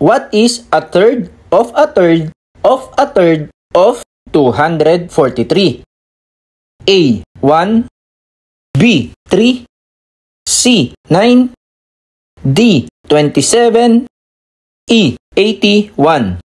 What is a third of a third of a third of 243? A. 1, B. 3, C. 9, D. 27, E. 81.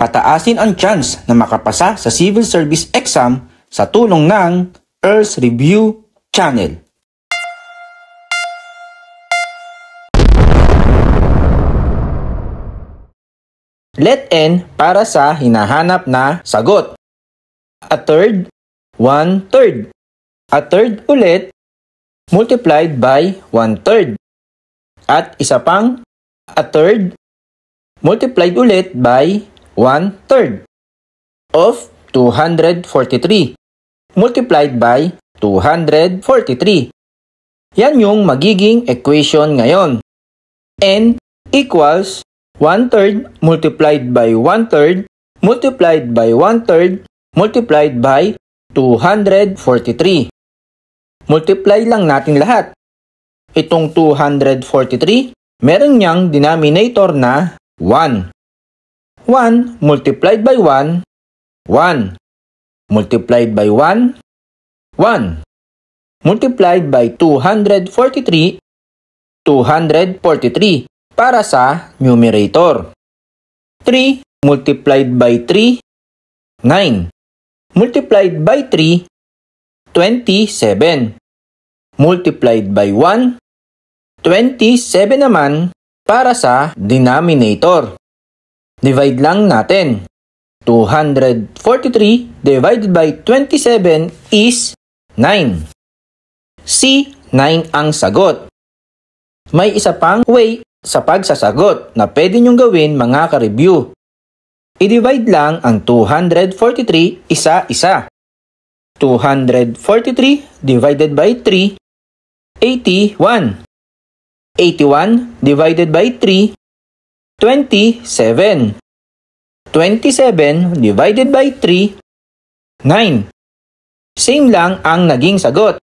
Pataasin ang chance na makapasa sa Civil Service Exam sa tulong ng Earls Review Channel. Let N para sa hinahanap na sagot. A third, 1/3. A third ulit, multiplied by 1/3. At isa pang, a third, multiplied ulit by 1/3 of 243 multiplied by 243. Yan yung magiging equation ngayon. N equals 1/3 multiplied by 1/3 multiplied by 1/3 multiplied by 243. Multiply lang natin lahat. Itong 243, meron niyang denominator na 1. 1 multiplied by 1, 1. Multiplied by 1, 1. Multiplied by 243, 243 para sa numerator. 3 multiplied by 3, 9. Multiplied by 3, 27. Multiplied by 1, 27 naman para sa denominator. Divide lang natin. 243 divided by 27 is 9. C, 9 ang sagot. May isa pang way sa pagsasagot na pwede nyong gawin mga ka-review. I-divide lang ang 243 isa-isa. 243 divided by 3, 81. 81 divided by 3, 27. 27 divided by 3, 9. Same lang ang naging sagot.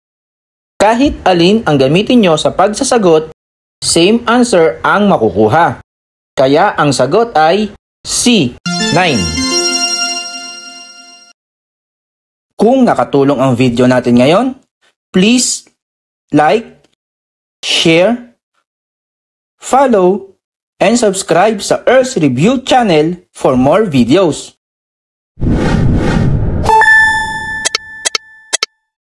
Kahit alin ang gamitin nyo sa pagsasagot, same answer ang makukuha. Kaya ang sagot ay C, 9. Kung nakatulong ang video natin ngayon, please like, share, follow, and subscribe sa Earls Review Channel for more videos.